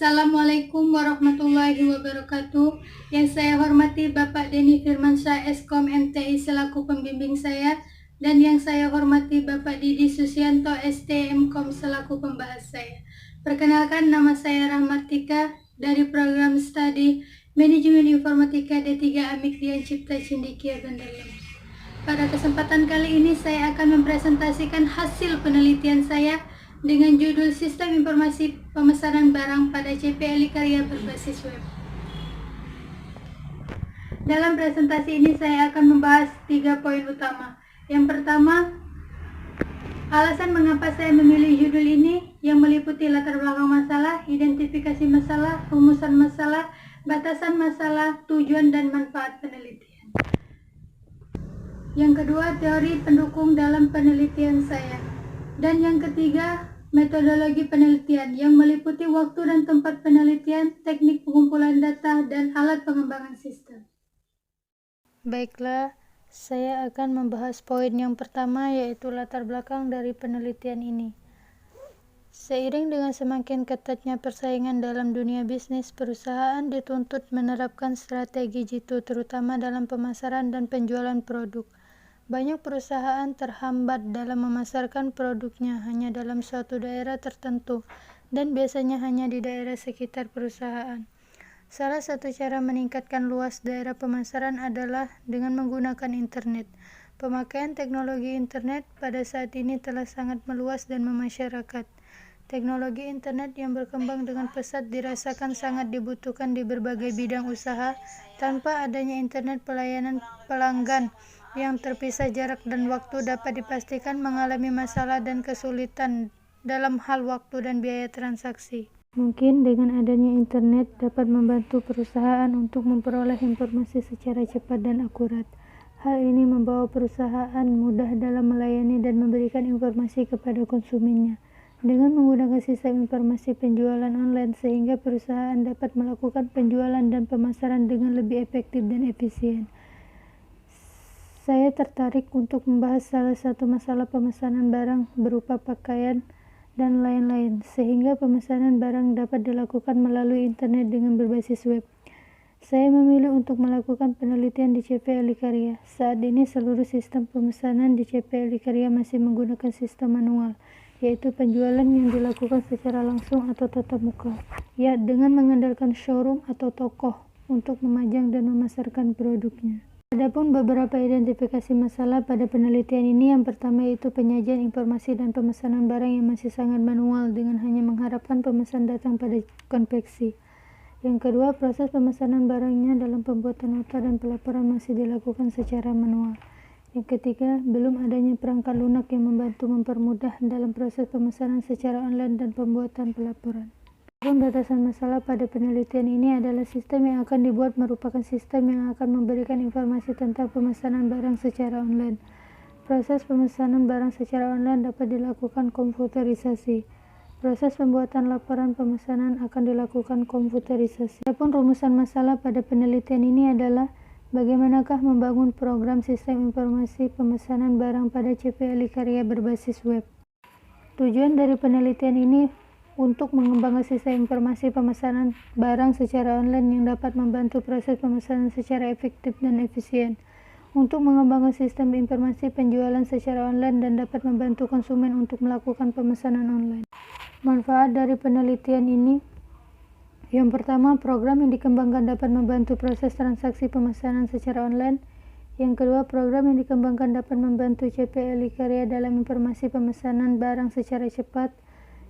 Assalamualaikum warahmatullahi wabarakatuh. Yang saya hormati Bapak Denny Firmansyah Eskom MTI selaku pembimbing saya, dan yang saya hormati Bapak Didi Susianto STMkom selaku pembahas saya. Perkenalkan, nama saya Rahmatika dari program studi Manajemen Informatika D3 Amikdian Cipta Cendekia Bandar Lampung. Pada kesempatan kali ini saya akan mempresentasikan hasil penelitian saya dengan judul Sistem Informasi Pemesanan Barang pada CP Alikarya berbasis web. Dalam presentasi ini saya akan membahas 3 poin utama. Yang pertama, alasan mengapa saya memilih judul ini yang meliputi latar belakang masalah, identifikasi masalah, rumusan masalah, batasan masalah, tujuan dan manfaat penelitian. Yang kedua, teori pendukung dalam penelitian saya. Dan yang ketiga, metodologi penelitian yang meliputi waktu dan tempat penelitian, teknik pengumpulan data, dan alat pengembangan sistem. Baiklah, saya akan membahas poin yang pertama, yaitu latar belakang dari penelitian ini. Seiring dengan semakin ketatnya persaingan dalam dunia bisnis, perusahaan dituntut menerapkan strategi jitu terutama dalam pemasaran dan penjualan produk. Banyak perusahaan terhambat dalam memasarkan produknya hanya dalam suatu daerah tertentu dan biasanya hanya di daerah sekitar perusahaan. Salah satu cara meningkatkan luas daerah pemasaran adalah dengan menggunakan internet. Pemakaian teknologi internet pada saat ini telah sangat meluas dan memasyarakat. Teknologi internet yang berkembang dengan pesat dirasakan sangat dibutuhkan di berbagai bidang usaha. Tanpa adanya internet, pelayanan pelanggan yang terpisah jarak dan waktu dapat dipastikan mengalami masalah dan kesulitan dalam hal waktu dan biaya transaksi. Mungkin dengan adanya internet dapat membantu perusahaan untuk memperoleh informasi secara cepat dan akurat. Hal ini membawa perusahaan mudah dalam melayani dan memberikan informasi kepada konsumennya. Dengan menggunakan sistem informasi penjualan online sehingga perusahaan dapat melakukan penjualan dan pemasaran dengan lebih efektif dan efisien. Saya tertarik untuk membahas salah satu masalah pemesanan barang berupa pakaian dan lain-lain, sehingga pemesanan barang dapat dilakukan melalui internet dengan berbasis web. Saya memilih untuk melakukan penelitian di CP Alikarya. Saat ini seluruh sistem pemesanan di CP Alikarya masih menggunakan sistem manual, yaitu penjualan yang dilakukan secara langsung atau tatap muka, ya dengan mengandalkan showroom atau tokoh untuk memajang dan memasarkan produknya. Adapun beberapa identifikasi masalah pada penelitian ini, yang pertama yaitu penyajian informasi dan pemesanan barang yang masih sangat manual dengan hanya mengharapkan pemesan datang pada konveksi. Yang kedua, proses pemesanan barangnya dalam pembuatan nota dan pelaporan masih dilakukan secara manual. Yang ketiga, belum adanya perangkat lunak yang membantu mempermudah dalam proses pemesanan secara online dan pembuatan pelaporan. Batasan masalah pada penelitian ini adalah sistem yang akan dibuat merupakan sistem yang akan memberikan informasi tentang pemesanan barang secara online. Proses pemesanan barang secara online dapat dilakukan komputerisasi. Proses pembuatan laporan pemesanan akan dilakukan komputerisasi. Adapun rumusan masalah pada penelitian ini adalah bagaimanakah membangun program sistem informasi pemesanan barang pada CP Alikarya berbasis web. Tujuan dari penelitian ini untuk mengembangkan sistem informasi pemesanan barang secara online yang dapat membantu proses pemesanan secara efektif dan efisien, untuk mengembangkan sistem informasi penjualan secara online dan dapat membantu konsumen untuk melakukan pemesanan online. Manfaat dari penelitian ini, yang pertama, program yang dikembangkan dapat membantu proses transaksi pemesanan secara online. Yang kedua, program yang dikembangkan dapat membantu CP Alikarya dalam informasi pemesanan barang secara cepat.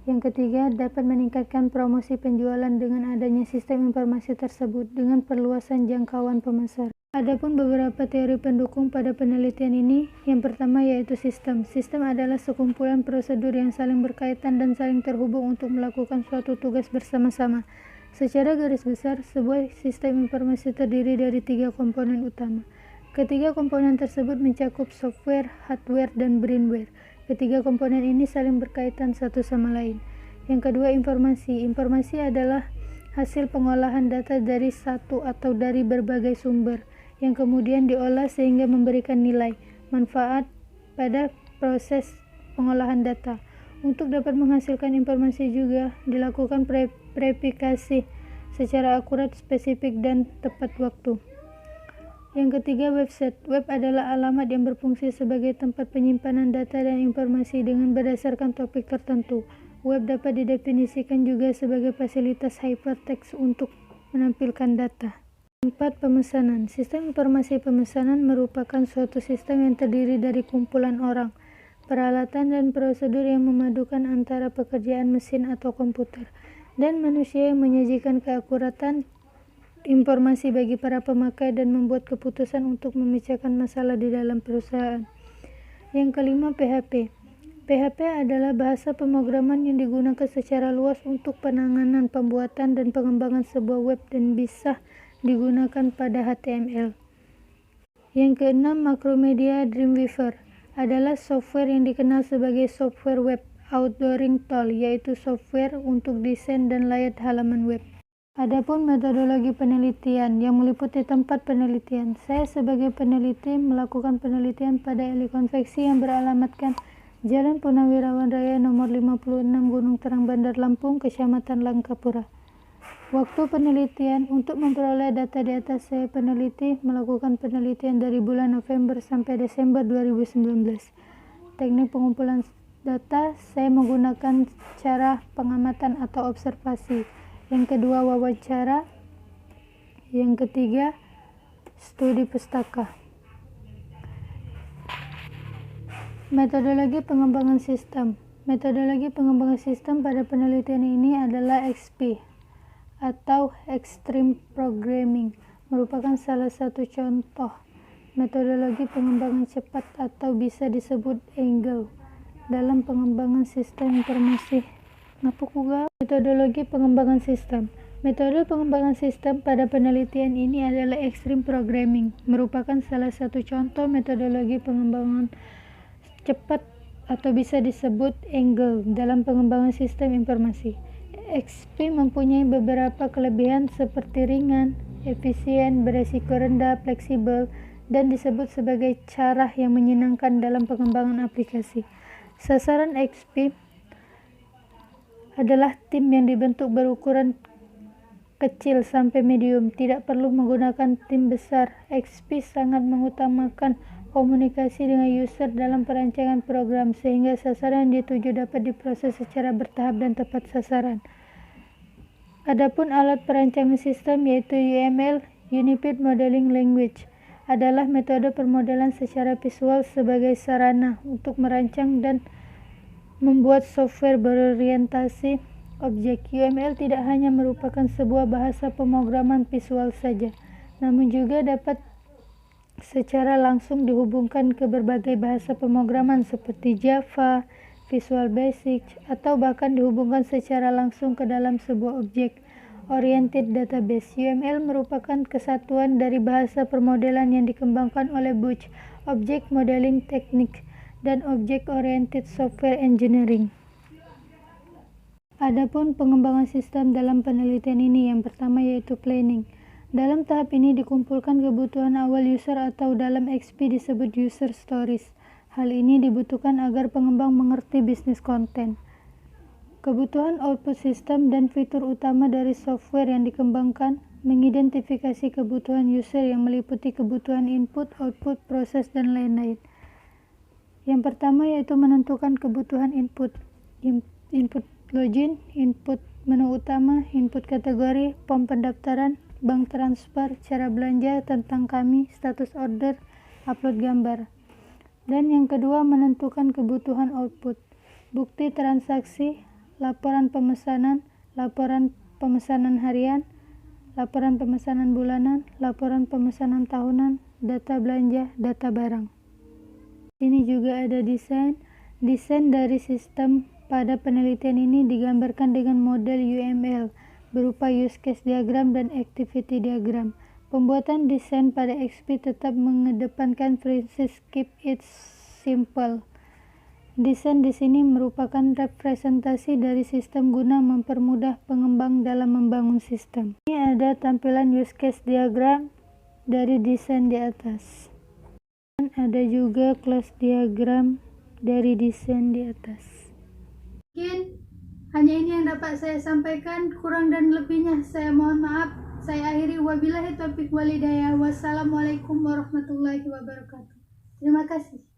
Yang ketiga, dapat meningkatkan promosi penjualan dengan adanya sistem informasi tersebut dengan perluasan jangkauan pemasar. Adapun beberapa teori pendukung pada penelitian ini, yang pertama yaitu sistem. Sistem adalah sekumpulan prosedur yang saling berkaitan dan saling terhubung untuk melakukan suatu tugas bersama-sama. Secara garis besar, sebuah sistem informasi terdiri dari 3 komponen utama. Ketiga komponen tersebut mencakup software, hardware, dan brainware. Ketiga komponen ini saling berkaitan satu sama lain. Yang kedua, informasi. Informasi adalah hasil pengolahan data dari satu atau dari berbagai sumber yang kemudian diolah sehingga memberikan nilai manfaat pada proses pengolahan data. Untuk dapat menghasilkan informasi juga dilakukan verifikasi secara akurat, spesifik, dan tepat waktu. Yang ketiga, website. Web adalah alamat yang berfungsi sebagai tempat penyimpanan data dan informasi dengan berdasarkan topik tertentu. Web dapat didefinisikan juga sebagai fasilitas hypertext untuk menampilkan data. 4. Pemesanan. Sistem informasi pemesanan merupakan suatu sistem yang terdiri dari kumpulan orang, peralatan, dan prosedur yang memadukan antara pekerjaan mesin atau komputer dan manusia yang menyajikan keakuratan informasi bagi para pemakai dan membuat keputusan untuk memecahkan masalah di dalam perusahaan. Yang kelima, PHP. PHP adalah bahasa pemrograman yang digunakan secara luas untuk penanganan, pembuatan, dan pengembangan sebuah web dan bisa digunakan pada HTML. Yang keenam, Macromedia Dreamweaver adalah software yang dikenal sebagai software web authoring tool, yaitu software untuk desain dan layout halaman web. Adapun metodologi penelitian yang meliputi tempat penelitian. Saya sebagai peneliti melakukan penelitian pada eli konveksi yang beralamatkan Jalan Purnawirawan Raya nomor 56 Gunung Terang Bandar Lampung, Kecamatan Langkapura. Waktu penelitian. Untuk memperoleh data di atas, saya peneliti melakukan penelitian dari bulan November sampai Desember 2019. Teknik pengumpulan data, saya menggunakan cara pengamatan atau observasi. Yang kedua, wawancara. Yang ketiga, studi pustaka. Metodologi pengembangan sistem. Metodologi pengembangan sistem pada penelitian ini adalah XP atau Extreme Programming, merupakan salah satu contoh metodologi pengembangan cepat atau bisa disebut Agile dalam pengembangan sistem informasi. Metodologi pengembangan sistem. Metode pengembangan sistem pada penelitian ini adalah Extreme Programming, merupakan salah satu contoh metodologi pengembangan cepat atau bisa disebut Agile dalam pengembangan sistem informasi. XP mempunyai beberapa kelebihan seperti ringan, efisien, beresiko rendah, fleksibel, dan disebut sebagai cara yang menyenangkan dalam pengembangan aplikasi. Sasaran XP adalah tim yang dibentuk berukuran kecil sampai medium, tidak perlu menggunakan tim besar. XP sangat mengutamakan komunikasi dengan user dalam perancangan program sehingga sasaran yang dituju dapat diproses secara bertahap dan tepat sasaran. Adapun alat perancangan sistem yaitu UML, Unified Modeling Language, adalah metode permodelan secara visual sebagai sarana untuk merancang dan membuat software berorientasi objek. UML tidak hanya merupakan sebuah bahasa pemrograman visual saja, namun juga dapat secara langsung dihubungkan ke berbagai bahasa pemrograman seperti Java, Visual Basic, atau bahkan dihubungkan secara langsung ke dalam sebuah objek oriented database. UML merupakan kesatuan dari bahasa permodelan yang dikembangkan oleh Butch, Object Modeling Technique, dan Object Oriented Software Engineering. Adapun pengembangan sistem dalam penelitian ini, yang pertama yaitu planning. Dalam tahap ini dikumpulkan kebutuhan awal user atau dalam XP disebut user stories. Hal ini dibutuhkan agar pengembang mengerti bisnis konten. Kebutuhan output sistem dan fitur utama dari software yang dikembangkan, mengidentifikasi kebutuhan user yang meliputi kebutuhan input, output, proses, dan lain-lain. Yang pertama yaitu menentukan kebutuhan input. Input login, input menu utama, input kategori, form pendaftaran, bank transfer, cara belanja, tentang kami, status order, upload gambar. Dan yang kedua menentukan kebutuhan output. Bukti transaksi, laporan pemesanan harian, laporan pemesanan bulanan, laporan pemesanan tahunan, data belanja, data barang. Ini juga ada desain. Desain dari sistem pada penelitian ini digambarkan dengan model UML berupa use case diagram dan activity diagram. Pembuatan desain pada XP tetap mengedepankan prinsip keep it simple. Desain di sini merupakan representasi dari sistem guna mempermudah pengembang dalam membangun sistem. Ini ada tampilan use case diagram dari desain di atas. Dan ada juga class diagram dari desain di atas. Mungkin Hanya ini yang dapat saya sampaikan, kurang dan lebihnya saya mohon maaf. Saya akhiri, wabillahi taufiq walhidayah. Wassalamualaikum warahmatullahi wabarakatuh. Terima kasih.